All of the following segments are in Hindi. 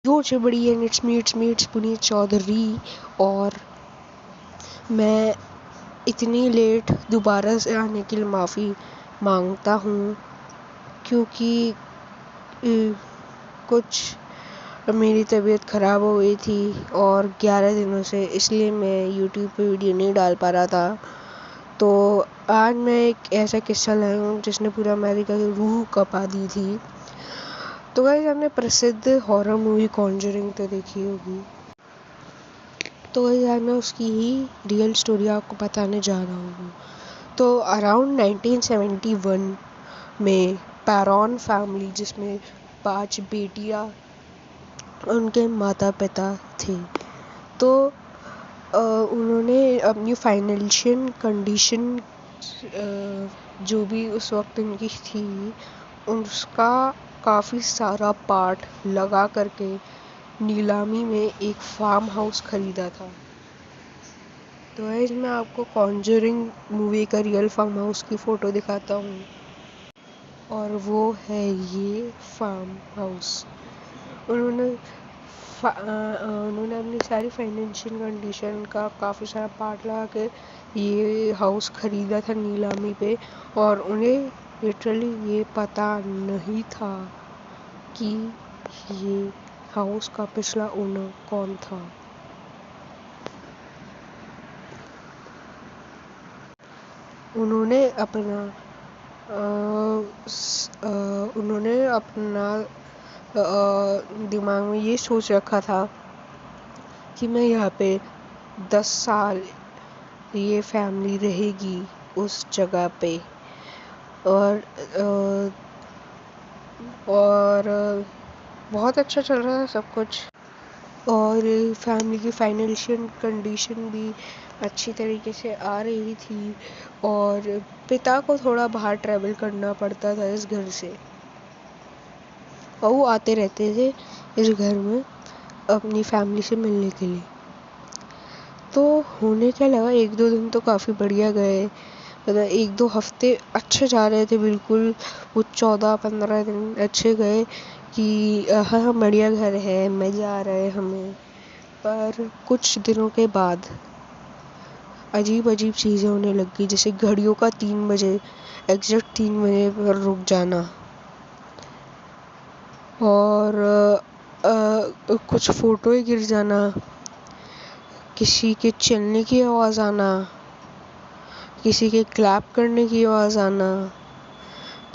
यो बड़ी एंड इट्स पुनीत चौधरी। और मैं इतनी लेट दोबारा से आने के लिए माफ़ी मांगता हूँ, क्योंकि कुछ मेरी तबीयत ख़राब हो गई थी और 11 दिनों से, इसलिए मैं यूट्यूब पे वीडियो नहीं डाल पा रहा था। तो आज मैं एक ऐसा किस्सा लाया हूँ जिसने पूरा अमेरिका की रूह कँपा दी थी। तो गाइस, हमने प्रसिद्ध हॉरर मूवी कॉन्जरिंग तो देखी होगी। तो गाइस, आज मैं उसकी ही रियल स्टोरी आपको बताने जा रहा हूँ। तो अराउंड 1971 में पैरॉन फैमिली, जिसमें 5 बेटियाँ उनके माता पिता थे, तो उन्होंने अपनी फाइनेंशियल कंडीशन जो भी उस वक्त उनकी थी, उसका काफ़ी सारा पार्ट लगा करके नीलामी में एक फार्म हाउस ख़रीदा था। तो गाइस, मैं आपको कॉन्जरिंग मूवी का रियल फार्म हाउस की फ़ोटो दिखाता हूँ, और वो है ये फार्म हाउस। उन्होंने अपनी सारी फाइनेंशियल कंडीशन का काफ़ी सारा पार्ट लगा के ये हाउस ख़रीदा था नीलामी पे, और उन्हें लिटरली ये पता नहीं था कि ये हाउस का पिछला ओनर कौन था। उन्होंने अपना दिमाग में ये सोच रखा था कि मैं यहाँ पे 10 साल ये फैमिली रहेगी उस जगह पे, और बहुत अच्छा चल रहा था सब कुछ, और फैमिली की फाइनेंशियल कंडीशन भी अच्छी तरीके से आ रही थी, और पिता को थोड़ा बाहर ट्रैवल करना पड़ता था इस घर से, और वो आते रहते थे इस घर में अपनी फैमिली से मिलने के लिए। तो होने क्या लगा, 1-2 दिन तो काफ़ी बढ़िया गए, मतलब 1-2 हफ्ते अच्छे जा रहे थे बिल्कुल। वो 14-15 दिन अच्छे गए कि हाँ बढ़िया घर है, मज़ा आ रहा है हमें। पर कुछ दिनों के बाद अजीब अजीब चीज़ें होने लग गई, जैसे घड़ियों का 3 बजे, एग्जैक्ट 3 बजे पर रुक जाना, और कुछ फ़ोटो गिर जाना, किसी के चलने की आवाज़ आना, किसी के क्लैप करने की आवाज़ आना,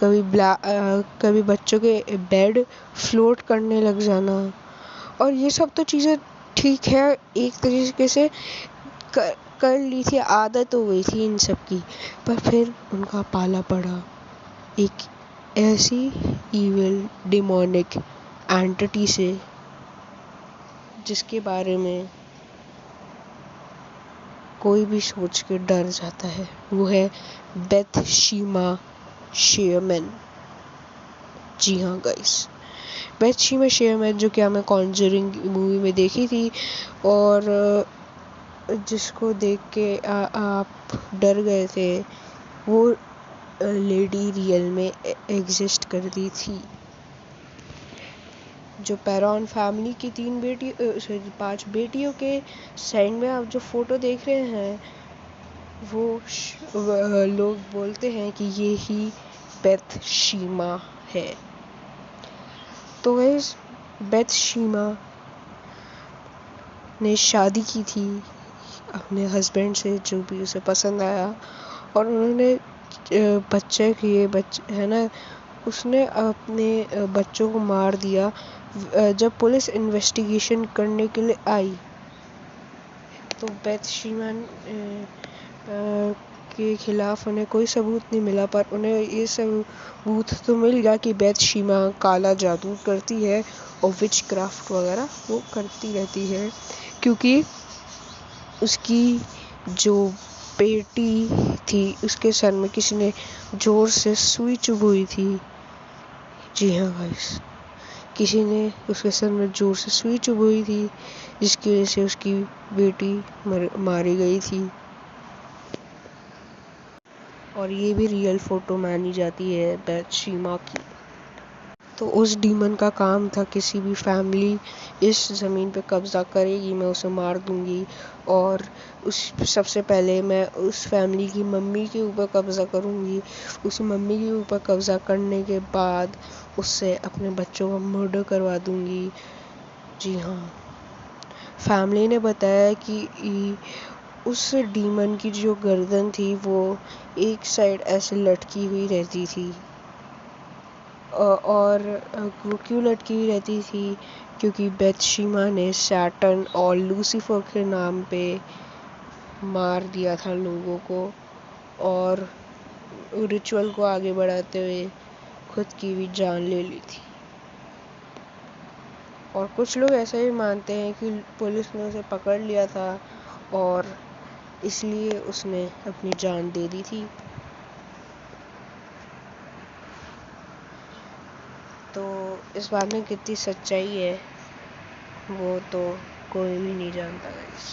कभी बच्चों के बेड फ्लोट करने लग जाना। और ये सब तो चीज़ें ठीक है, एक तरीके से कर ली थी, आदत हो गई थी इन सब की। पर फिर उनका पाला पड़ा एक ऐसी इविल डिमोनिक एंटिटी से, जिसके बारे में कोई भी सोच के डर जाता है। वो है बेथशीमा शेयरमैन। जी हाँ गाइस, बेथशीमा शेयरमैन, जो कि हमें कॉन्जरिंग मूवी में देखी थी, और जिसको देख के आप डर गए थे, वो लेडी रियल में एग्जिस्ट करती थी। जो पैरॉन फैमिली की 5 बेटियों के साइड में आप जो फ़ोटो देख रहे हैं, वो लोग बोलते हैं कि ये ही बेथशीमा है। तो गाइस, बेथशीमा ने शादी की थी अपने हस्बैंड से, जो भी उसे पसंद आया, और उन्होंने बच्चे किए, बच्चे है ना, उसने अपने बच्चों को मार दिया। जब पुलिस इन्वेस्टिगेशन करने के लिए आई, तो बेथशीमा के खिलाफ उन्हें कोई सबूत नहीं मिला, पर उन्हें ये सबूत तो मिल गया कि बेथशीमा काला जादू करती है और विच क्राफ्ट वगैरह वो करती रहती है, क्योंकि उसकी जो बेटी थी, उसके सर में किसी ने जोर से सुई चुभोई थी। जी हाँ गाइस, किसी ने उसके सर में जोर से सुई चुभोई थी, जिसकी वजह से उसकी बेटी मारी गई थी। और ये भी रियल फ़ोटो मानी जाती है बेथशीमा की। तो उस डीमन का काम था, किसी भी फैमिली इस ज़मीन पे कब्ज़ा करेगी मैं उसे मार दूंगी, और उस सबसे पहले मैं उस फैमिली की मम्मी के ऊपर कब्ज़ा करूंगी। उस मम्मी के ऊपर कब्ज़ा करने के बाद उससे अपने बच्चों का मर्डर करवा दूंगी। जी हाँ, फैमिली ने बताया कि उस डीमन की जो गर्दन थी वो एक साइड ऐसे लटकी हुई रहती थी, और वो क्यों लटकी हुई रहती थी, क्योंकि बेथशीमा ने सैटर्न और लूसीफर के नाम पे मार दिया था लोगों को, और रिचुअल को आगे बढ़ाते हुए खुद की भी जान ले ली थी। और कुछ लोग ऐसा भी मानते हैं कि पुलिस ने उसे पकड़ लिया था और इसलिए उसने अपनी जान दे दी थी। तो इस बात में कितनी सच्चाई है वो तो कोई भी नहीं जानता गाइस।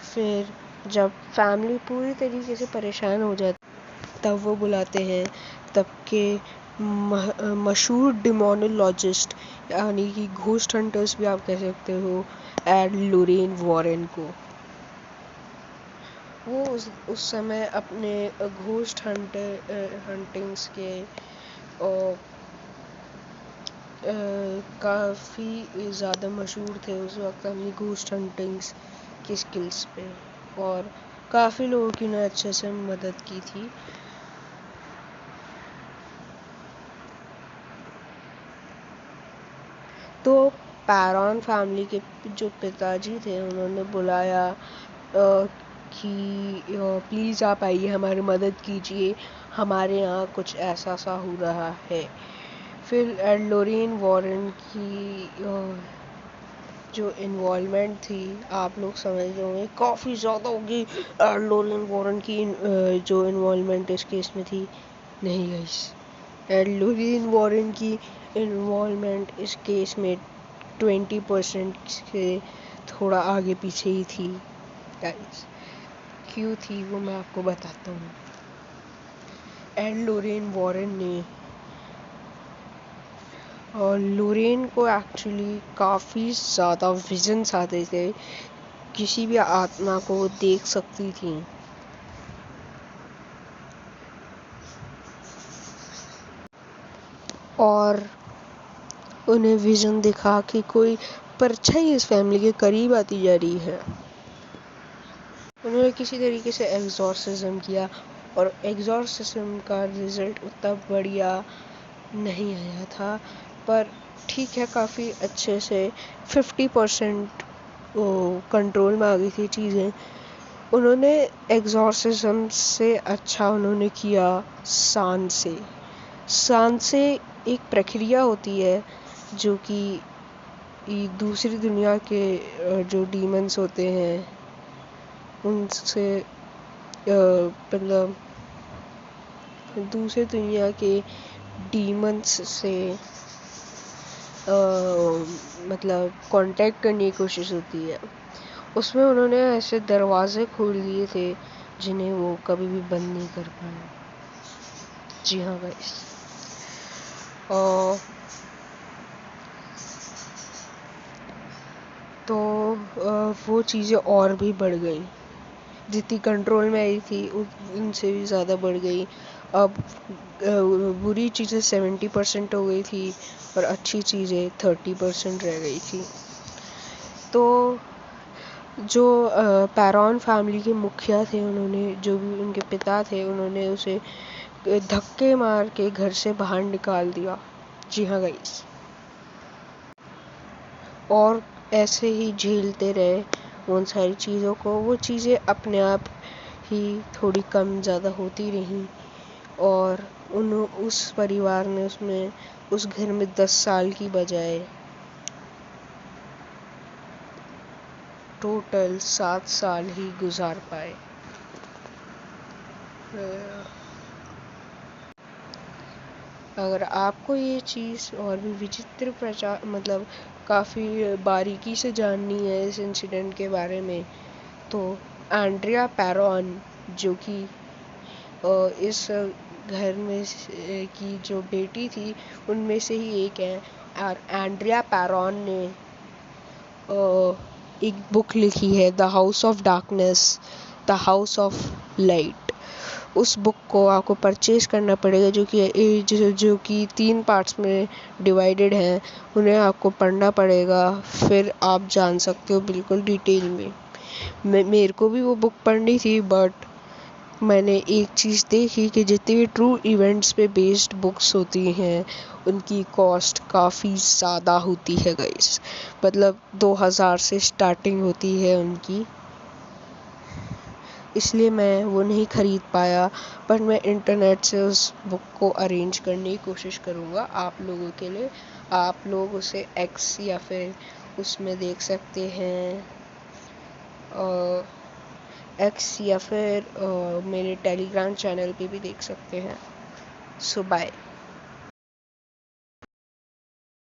फिर जब फैमिली पूरी तरीके से परेशान हो जाती तब वो बुलाते हैं तब के मशहूर डिमोनोलॉजिस्ट, यानी कि घोस्ट हंटर्स भी आप कह सकते हो, एड लोरेन वॉरेन को। वो उस समय अपने घोस्ट हंटिंग्स के काफ़ी ज़्यादा मशहूर थे उस वक्त अपनी घोस्ट हंटिंग्स की स्किल्स पे, और काफ़ी लोगों की उन्हें अच्छे से मदद की थी। तो पैरॉन फैमिली के जो पिताजी थे उन्होंने बुलाया कि प्लीज़ आप आइए, हमारी मदद कीजिए, हमारे यहाँ कुछ ऐसा सा हो रहा है। फिर लोरेन वॉरेन की जो इन्वॉल्वमेंट थी आप लोग समझ रहे होंगे काफ़ी ज़्यादा होगी। लोरेन वॉरेन की जो इन्वॉल्वमेंट इस केस में थी, नहीं गाइस, लोरेन वॉरेन की इन्वॉल्वमेंट इस केस में 20% से थोड़ा आगे पीछे ही थी गाइस। क्यों थी वो मैं आपको बताता हूँ। लोरेन वॉरेन ने और लोरेन को एक्चुअली काफ़ी ज़्यादा विजन्स आते थे, किसी भी आत्मा को वो देख सकती थी। और उन्हें विजन दिखा कि कोई परछाई इस फैमिली के करीब आती जा रही है। उन्होंने किसी तरीके से एग्जॉर्सिज्म किया और एग्जॉर्सिज्म का रिज़ल्ट उतना बढ़िया नहीं आया था, पर ठीक है, काफ़ी अच्छे से 50% कंट्रोल में आ गई थी चीज़ें। उन्होंने एग्जॉर्सिज्म से अच्छा उन्होंने किया सांस से एक प्रक्रिया होती है जो कि दूसरी दुनिया के जो डीमंस होते हैं उनसे मतलब दूसरी दुनिया के डीमंस से मतलब कांटेक्ट करने की कोशिश होती है। उसमें उन्होंने ऐसे दरवाजे खोल दिए थे जिन्हें वो कभी भी बंद नहीं कर पाए। जी हाँ गाइस, तो वो चीज़ें और भी बढ़ गई, जितनी कंट्रोल में आई थी उनसे भी ज़्यादा बढ़ गई। अब बुरी चीज़ें 70% हो गई थी और अच्छी चीज़ें 30% रह गई थी। तो जो पैरॉन फैमिली के मुखिया थे, उन्होंने जो भी उनके पिता थे उन्होंने उसे धक्के मार के घर से बाहर निकाल दिया। जी हाँ गाइस, और ऐसे ही झेलते रहे उन सारी चीज़ों को। वो चीज़ें अपने आप ही थोड़ी कम ज़्यादा होती रहीं, और उस परिवार ने उसमें उस घर में 10 साल की बजाय टोटल 7 साल ही गुजार पाए। अगर आपको ये चीज़ और भी विचित्र प्रचार मतलब काफ़ी बारीकी से जाननी है इस इंसिडेंट के बारे में, तो एंड्रिया पैरॉन जो कि इस घर में की जो बेटी थी उनमें से ही एक है। और एंड्रिया पैरॉन ने एक बुक लिखी है, the house of darkness, the house of light. उस बुक को आपको परचेज़ करना पड़ेगा, जो कि 3 पार्ट्स में डिवाइडेड हैं। उन्हें आपको पढ़ना पड़ेगा, फिर आप जान सकते हो बिल्कुल डिटेल में। मेरे को भी वो बुक पढ़नी थी, बट मैंने एक चीज़ देखी कि जितनी भी ट्रू इवेंट्स पे बेस्ड बुक्स होती हैं उनकी कॉस्ट काफ़ी ज़्यादा होती है गाइस। मतलब 2000 से स्टार्टिंग होती है उनकी, इसलिए मैं वो नहीं ख़रीद पाया। पर मैं इंटरनेट से उस बुक को अरेंज करने की कोशिश करूँगा आप लोगों के लिए। आप लोग उसे एक्स या फिर उसमें देख सकते हैं, एक्स या फिर मेरे टेलीग्राम चैनल पे भी देख सकते हैं। सो बाय।